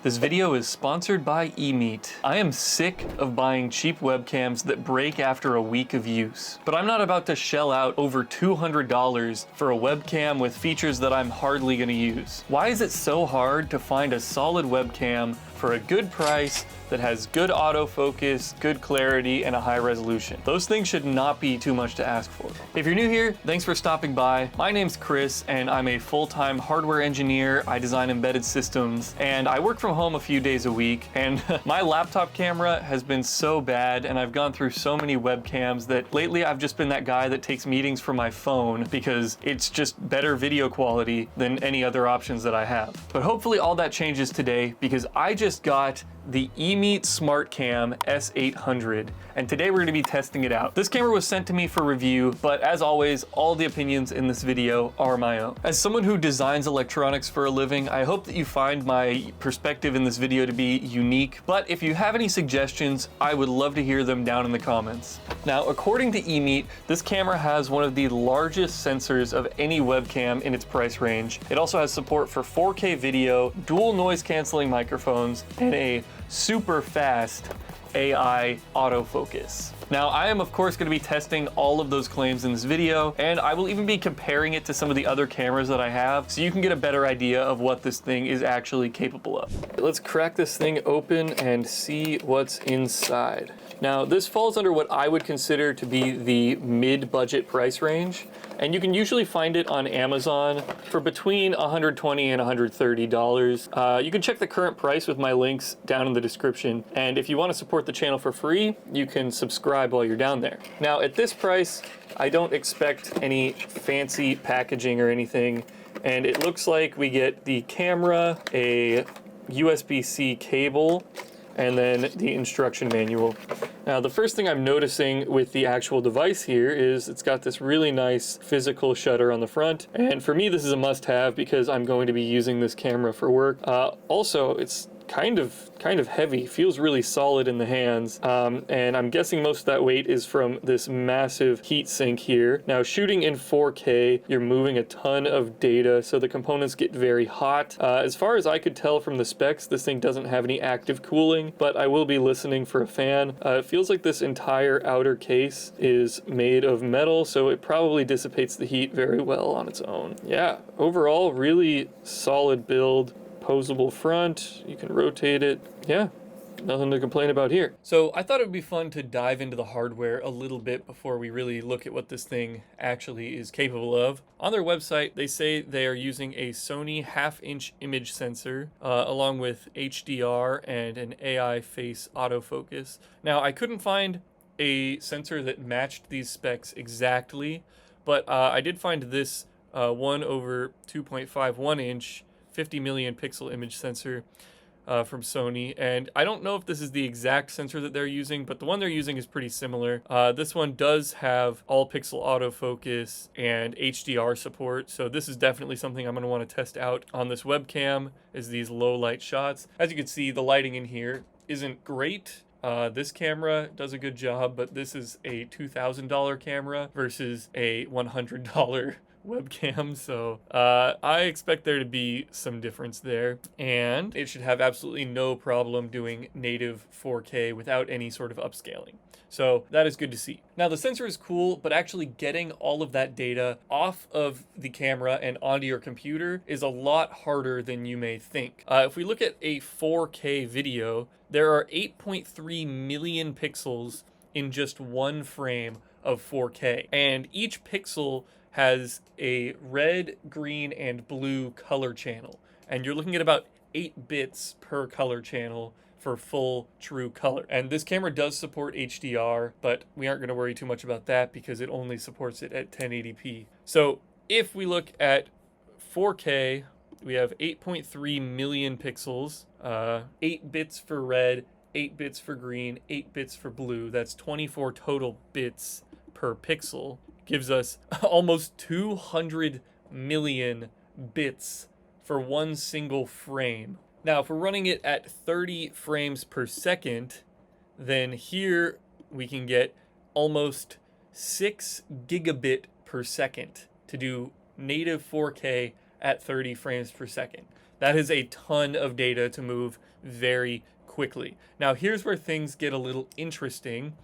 This video is sponsored by Emeet. I am sick of buying cheap webcams that break after a week of use. But I'm not about to shell out over $200 for a webcam with features that I'm hardly gonna use. Why is it so hard to find a solid webcam for a good price that has good autofocus, good clarity, and a high resolution? Those things should not be too much to ask for. If you're new here, thanks for stopping by. My name's Chris, and I'm a full-time hardware engineer. I design embedded systems, and I work from home a few days a week, and my laptop camera has been so bad, and I've gone through so many webcams that lately I've just been that guy that takes meetings from my phone because it's just better video quality than any other options that I have. But hopefully all that changes today, because I just got the Emeet SmartCam S800, and today we're going to be testing it out. This camera was sent to me for review, but as always, all the opinions in this video are my own. As someone who designs electronics for a living, I hope that you find my perspective in this video to be unique, but if you have any suggestions, I would love to hear them down in the comments. Now, according to Emeet, this camera has one of the largest sensors of any webcam in its price range. It also has support for 4K video, dual noise canceling microphones, and a super fast AI autofocus. Now, I am of course going to be testing all of those claims in this video, and I will even be comparing it to some of the other cameras that I have, so you can get a better idea of what this thing is actually capable of. Let's crack this thing open and see what's inside. Now, this falls under what I would consider to be the mid-budget price range, and you can usually find it on Amazon for between $120 and $130. You can check the current price with my links down in the description, and if you want to support the channel for free, you can subscribe while you're down there. Now, at this price, I don't expect any fancy packaging or anything, and it looks like we get the camera, a USB-C cable, and then the instruction manual. Now, the first thing I'm noticing with the actual device here is it's got this really nice physical shutter on the front, and for me this is a must-have because I'm going to be using this camera for work. Also, it's kind of heavy, feels really solid in the hands, and I'm guessing most of that weight is from this massive heat sink here. Now, shooting in 4K, you're moving a ton of data, so the components get very hot. As far as I could tell from the specs, this thing doesn't have any active cooling, but I will be listening for a fan. It feels like this entire outer case is made of metal, so it probably dissipates the heat very well on its own. Yeah, overall, really solid build. Posable front, you can rotate it. Yeah, nothing to complain about here. So I thought it would be fun to dive into the hardware a little bit before we really look at what this thing actually is capable of. On their website, they say they are using a Sony half-inch image sensor along with HDR and an AI face autofocus. Now, I couldn't find a sensor that matched these specs exactly, but I did find this 1/2.51 inch 50 million pixel image sensor from Sony, and I don't know if this is the exact sensor that they're using, but the one they're using is pretty similar. This one does have all pixel autofocus and HDR support, so this is definitely something I'm going to want to test out on this webcam, is these low light shots. As you can see, the lighting in here isn't great. This camera does a good job, but this is a $2,000 camera versus a $100 webcam, so I expect there to be some difference there, and it should have absolutely no problem doing native 4K without any sort of upscaling. So that is good to see. Now, the sensor is cool, but actually getting all of that data off of the camera and onto your computer is a lot harder than you may think. If we look at a 4K video, there are 8.3 million pixels in just one frame of 4K, and each pixel has a red, green, and blue color channel, and you're looking at about 8 bits per color channel for full true color. And this camera does support HDR, but we aren't going to worry too much about that because it only supports it at 1080p. So if we look at 4K, we have 8.3 million pixels, 8 bits for red, 8 bits for green, 8 bits for blue. That's 24 total bits per pixel. Gives us almost 200 million bits for one single frame. Now, if we're running it at 30 frames per second, then here we can get almost 6 gigabit per second to do native 4K at 30 frames per second. That is a ton of data to move very quickly. Now here's where things get a little interesting.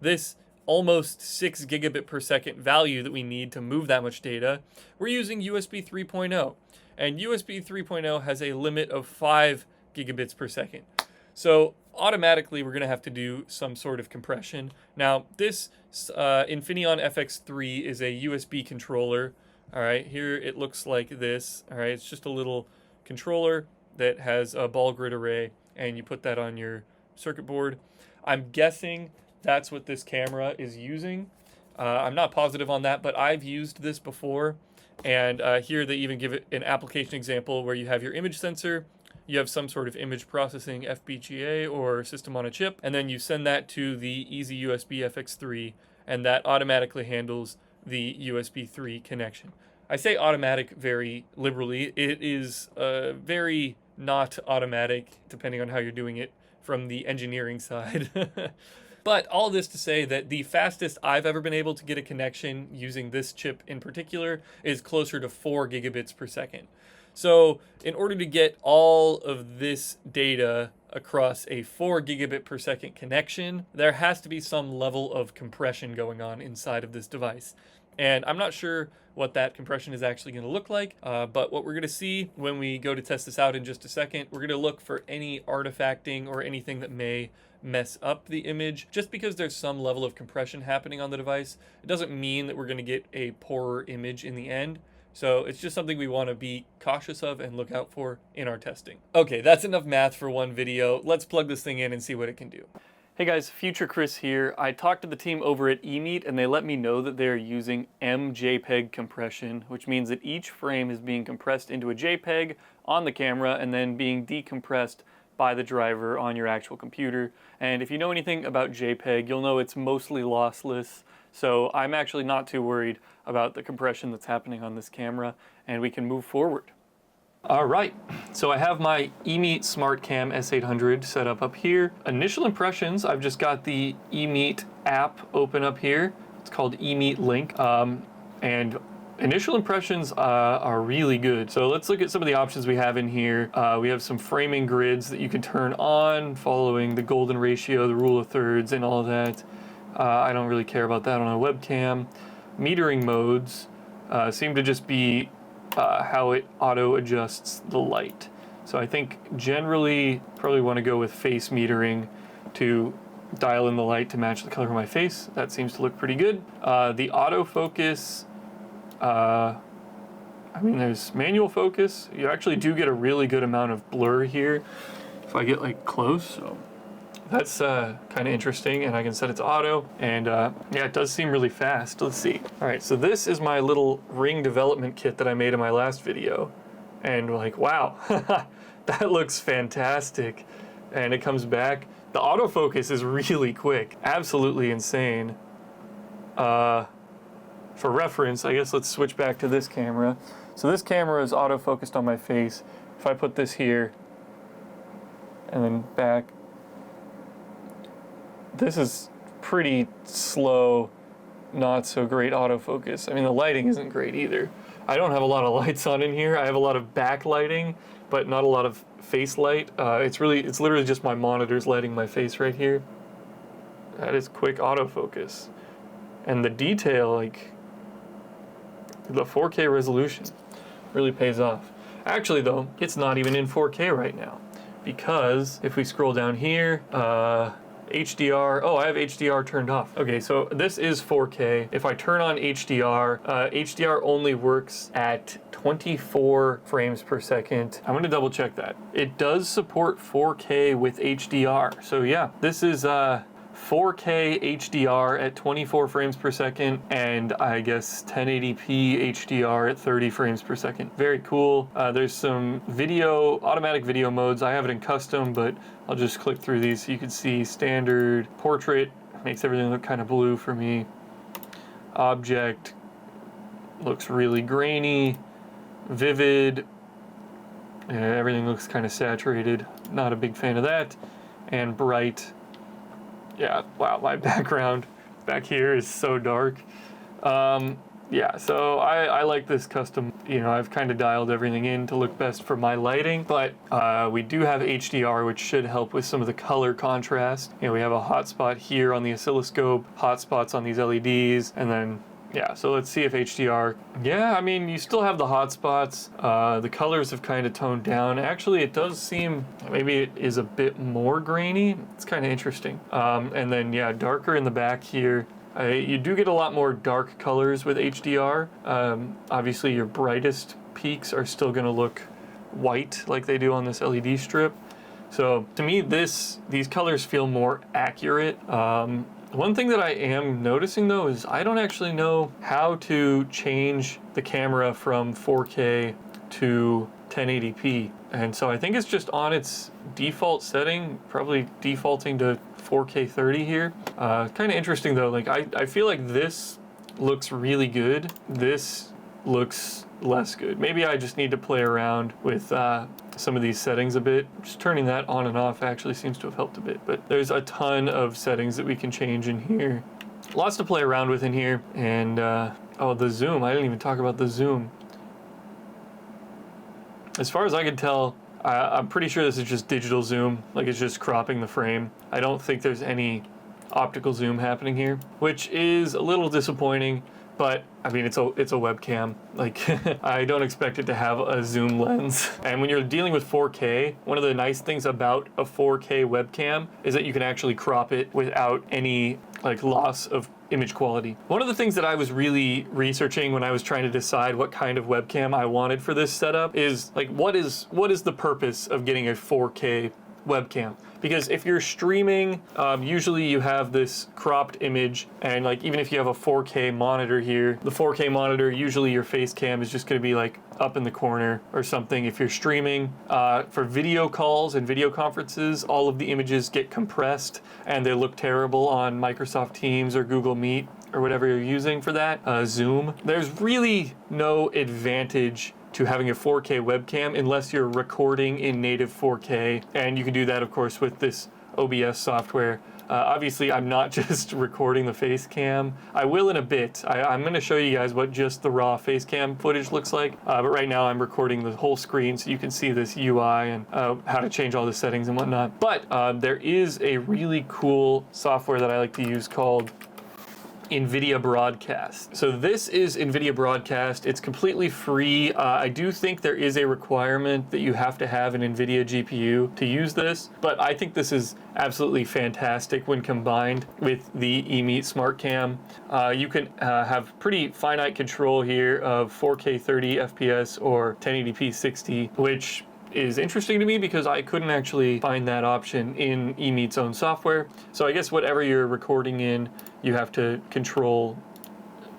This almost 6 gigabit per second value that we need to move that much data, we're using USB 3.0. And USB 3.0 has a limit of 5 gigabits per second. So automatically we're going to have to do some sort of compression. Now this Infineon FX3 is a USB controller. All right, here it looks like this. All right, it's just a little controller that has a ball grid array, and you put that on your circuit board. I'm guessing that's what this camera is using. I'm not positive on that, but I've used this before. And here they even give it an application example where you have your image sensor, you have some sort of image processing FPGA or system on a chip, and then you send that to the Easy USB FX3, and that automatically handles the USB 3 connection. I say automatic very liberally. It is very not automatic, depending on how you're doing it from the engineering side. But all this to say that the fastest I've ever been able to get a connection using this chip in particular is closer to 4 gigabits per second. So in order to get all of this data across a 4 gigabit per second connection, there has to be some level of compression going on inside of this device. And I'm not sure what that compression is actually going to look like, but what we're going to see when we go to test this out in just a second, we're going to look for any artifacting or anything that may mess up the image. Just because there's some level of compression happening on the device, it doesn't mean that we're going to get a poorer image in the end. So it's just something we want to be cautious of and look out for in our testing. Okay, that's enough math for one video. Let's plug this thing in and see what it can do. Hey guys, Future Chris here. I talked to the team over at Emeet and they let me know that they're using MJPEG compression, which means that each frame is being compressed into a JPEG on the camera and then being decompressed by the driver on your actual computer. And if you know anything about JPEG, you'll know it's mostly lossless. So I'm actually not too worried about the compression that's happening on this camera, and we can move forward. All right, so I have my Emeet SmartCam S800 set up here. Initial impressions, I've just got the Emeet app open up here. It's called Emeet Link, and initial impressions are really good. So let's look at some of the options we have in here. We have some framing grids that you can turn on, following the golden ratio, the rule of thirds, and all of that. I don't really care about that on a webcam. Metering modes seem to just be how it auto adjusts the light. So I think generally probably want to go with face metering to dial in the light to match the color of my face. That seems to look pretty good. The autofocus, I mean, there's manual focus. You actually do get a really good amount of blur here if I get like close. So that's kind of interesting, and I can set it to auto, and yeah, it does seem really fast. Let's see. All right, so this is my little ring development kit that I made in my last video, and like, wow, that looks fantastic. And it comes back. The autofocus is really quick, absolutely insane. For reference, I guess let's switch back to this camera. So this camera is autofocused on my face. If I put this here, and then back, this is pretty slow, not so great autofocus. I mean, the lighting isn't great either. I don't have a lot of lights on in here. I have a lot of backlighting, but not a lot of face light. It's literally just my monitors lighting my face right here. That is quick autofocus. And the detail, like the 4K resolution, really pays off. Actually though, it's not even in 4K right now, because if we scroll down here, HDR, oh, I have HDR turned off. Okay, so this is 4K. If I turn on HDR, HDR only works at 24 frames per second. I'm gonna double check that. It does support 4K with HDR. So yeah, this is 4K HDR at 24 frames per second, and I guess 1080p HDR at 30 frames per second. Very cool. There's some automatic video modes. I have it in custom, but I'll just click through these so you can see standard. Portrait makes everything look kind of blue for me. Object looks really grainy. Vivid, everything looks kind of saturated. Not a big fan of that. And bright. Yeah, wow, my background back here is so dark. Yeah, so I like this custom, you know, I've kind of dialed everything in to look best for my lighting, but we do have HDR, which should help with some of the color contrast. You know, we have a hotspot here on the oscilloscope, hotspots on these LEDs, and then, yeah, so let's see if HDR, yeah, I mean, you still have the hotspots. The colors have kind of toned down. Actually, it does seem, maybe it is a bit more grainy. It's kind of interesting. And then, yeah, darker in the back here. You do get a lot more dark colors with HDR. Obviously, your brightest peaks are still going to look white like they do on this LED strip. So to me, these colors feel more accurate. One thing that I am noticing though is I don't actually know how to change the camera from 4K to 1080p. And so I think it's just on its default setting, probably defaulting to 4K 30 here. Kind of interesting though, like I feel like this looks really good. This looks less good. Maybe I just need to play around with some of these settings a bit. Just turning that on and off actually seems to have helped a bit, but there's a ton of settings that we can change in here. Lots to play around with in here. And oh, the zoom, I didn't even talk about the zoom. As far as I can tell, I'm pretty sure this is just digital zoom, like it's just cropping the frame. I don't think there's any optical zoom happening here, which is a little disappointing, but I mean, it's a webcam. Like, I don't expect it to have a zoom lens. And when you're dealing with 4K, one of the nice things about a 4K webcam is that you can actually crop it without any like loss of image quality. One of the things that I was really researching when I was trying to decide what kind of webcam I wanted for this setup is like, what is the purpose of getting a 4K webcam? Because if you're streaming, usually you have this cropped image, and like even if you have a 4K monitor here, the 4K monitor, usually your face cam is just gonna be like up in the corner or something. If you're streaming, for video calls and video conferences, all of the images get compressed and they look terrible on Microsoft Teams or Google Meet or whatever you're using for that, Zoom. There's really no advantage to having a 4K webcam unless you're recording in native 4K, and you can do that of course with this OBS software. Obviously I'm not just recording the face cam. I will in a bit. I'm going to show you guys what just the raw face cam footage looks like, but right now I'm recording the whole screen so you can see this UI and how to change all the settings and whatnot. But there is a really cool software that I like to use called Nvidia Broadcast. So this is Nvidia Broadcast. It's completely free. I do think there is a requirement that you have to have an Nvidia GPU to use this, but I think this is absolutely fantastic when combined with the Emeet Smart Cam. You can have pretty finite control here of 4K 30 FPS or 1080p 60, which is interesting to me because I couldn't actually find that option in Emeet's own software. So I guess whatever you're recording in, you have to control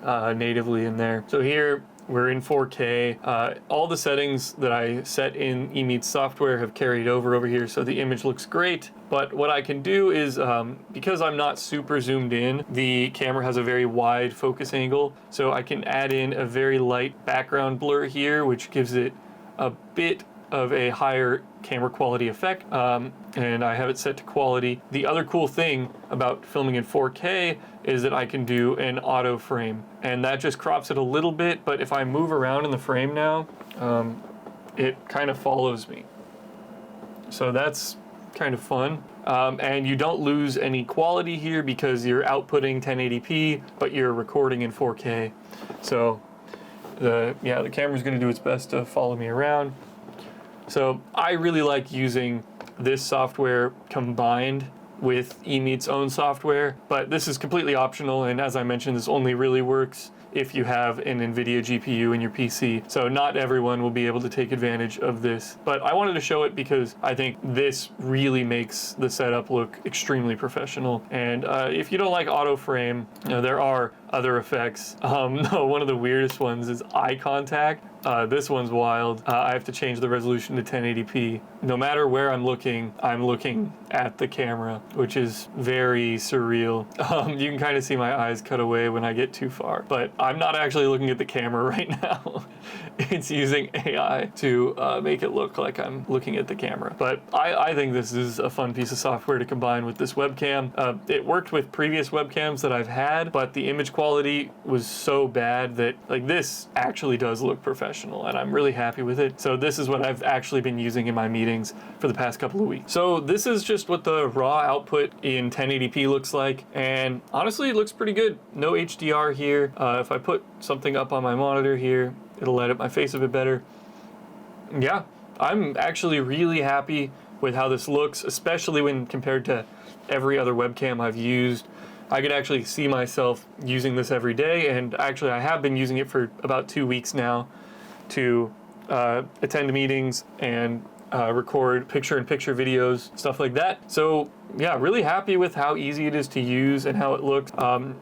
natively in there. So here we're in 4K. All the settings that I set in Emeet's software have carried over here, so the image looks great. But what I can do is, because I'm not super zoomed in, the camera has a very wide focus angle, so I can add in a very light background blur here, which gives it a bit of a higher camera quality effect, and I have it set to quality. The other cool thing about filming in 4K is that I can do an auto frame, and that just crops it a little bit, but if I move around in the frame now, it kind of follows me. So that's kind of fun. And you don't lose any quality here because you're outputting 1080p, but you're recording in 4K. So the camera's gonna do its best to follow me around. So I really like using this software combined with Emeet's own software, but this is completely optional, and as I mentioned, this only really works if you have an Nvidia GPU in your PC. So not everyone will be able to take advantage of this, but I wanted to show it because I think this really makes the setup look extremely professional. And if you don't like auto frame, you know, there are other effects. One of the weirdest ones is eye contact. This one's wild. I have to change the resolution to 1080p. no matter where I'm looking at the camera, which is very surreal. You can kind of see my eyes cut away when I get too far, but I'm not actually looking at the camera right now. It's using AI to make it look like I'm looking at the camera. But I think this is a fun piece of software to combine with this webcam. It worked with previous webcams that I've had, but the image quality was so bad that like this actually does look professional, and I'm really happy with it. So this is what I've actually been using in my meetings for the past couple of weeks. So this is just what the raw output in 1080p looks like, and honestly it looks pretty good. No HDR here. If I put something up on my monitor here, it'll light up my face a bit better. Yeah, I'm actually really happy with how this looks, especially when compared to every other webcam I've used. I could actually see myself using this every day, and actually I have been using it for about 2 weeks now to attend meetings and record picture-in-picture videos, stuff like that. So yeah, really happy with how easy it is to use and how it looks.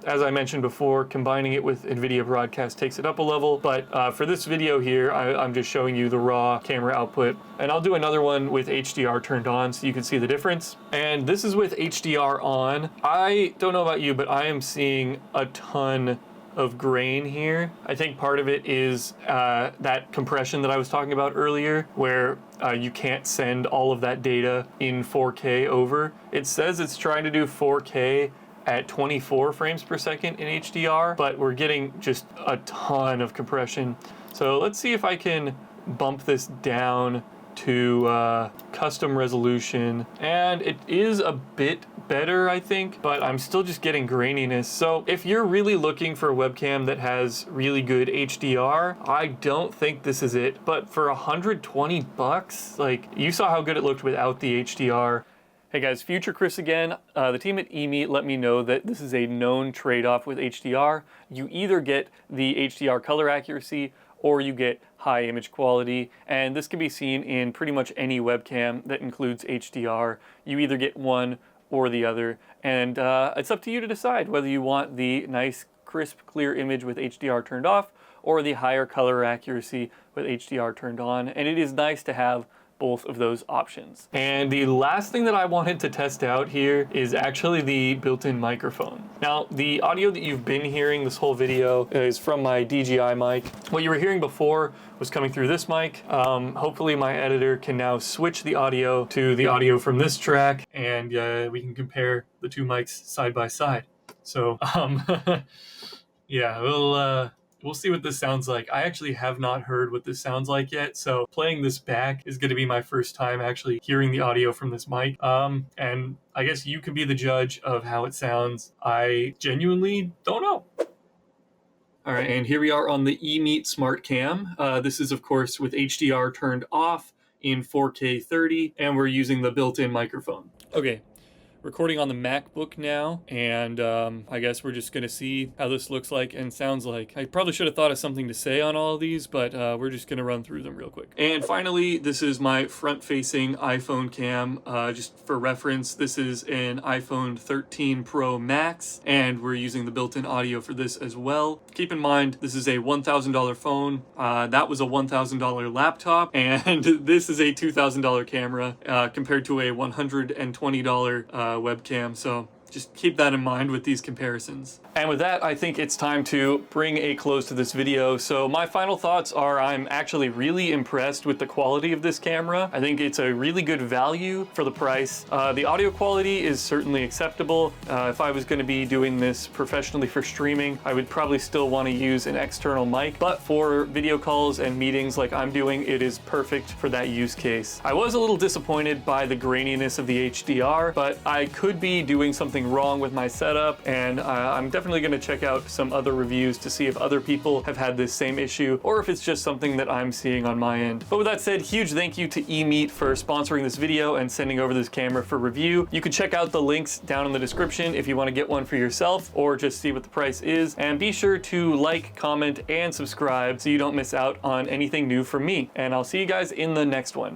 As I mentioned before, combining it with Nvidia Broadcast takes it up a level, but for this video here, I'm just showing you the raw camera output, and I'll do another one with HDR turned on so you can see the difference. And this is with HDR on. I don't know about you, but I am seeing a ton of grain here. I think part of it is that compression that I was talking about earlier, where you can't send all of that data in 4K over. It says it's trying to do 4K at 24 frames per second in HDR, but we're getting just a ton of compression. So let's see if I can bump this down to custom resolution, and it is a bit better, I think, but I'm still just getting graininess. So if you're really looking for a webcam that has really good HDR, I don't think this is it. But for 120 bucks, like, you saw how good it looked without the HDR. Hey guys, Future Chris again. The team at Emeet let me know that this is a known trade-off with HDR. You either get the HDR color accuracy or you get high image quality, and this can be seen in pretty much any webcam that includes HDR. You either get one or the other, and it's up to you to decide whether you want the nice, crisp, clear image with HDR turned off or the higher color accuracy with HDR turned on, and it is nice to have both of those options. And the last thing that I wanted to test out here is actually the built-in microphone. Now, the audio that you've been hearing this whole video is from my DJI mic. What you were hearing before was coming through this mic. Hopefully my editor can now switch the audio to the audio from this track, and we can compare the two mics side by side. So yeah, we'll see what this sounds like. I actually have not heard what this sounds like yet, so playing this back is going to be my first time actually hearing the audio from this mic. And I guess you can be the judge of how it sounds. I genuinely don't know. All right, and here we are on the Emeet Smart Cam. This is, of course, with HDR turned off in 4K 30, and we're using the built-in microphone. Okay. Recording on the MacBook now, and I guess we're just gonna see how this looks like and sounds like. I probably should have thought of something to say on all of these, but we're just gonna run through them real quick. And finally, this is my front-facing iPhone cam. Just for reference, this is an iPhone 13 Pro Max, and we're using the built-in audio for this as well. Keep in mind, this is a $1,000 phone. That was a $1,000 laptop, and this is a $2,000 camera compared to a $120 webcam, so just keep that in mind with these comparisons. And with that, I think it's time to bring a close to this video. So my final thoughts are I'm actually really impressed with the quality of this camera. I think it's a really good value for the price. The audio quality is certainly acceptable. If I was going to be doing this professionally for streaming, I would probably still want to use an external mic, but for video calls and meetings like I'm doing, it is perfect for that use case. I was a little disappointed by the graininess of the HDR, but I could be doing something wrong with my setup, and I'm definitely going to check out some other reviews to see if other people have had this same issue or if it's just something that I'm seeing on my end. But with that said, huge thank you to Emeet for sponsoring this video and sending over this camera for review. You can check out the links down in the description if you want to get one for yourself or just see what the price is, and be sure to like, comment, and subscribe so you don't miss out on anything new from me. And I'll see you guys in the next one.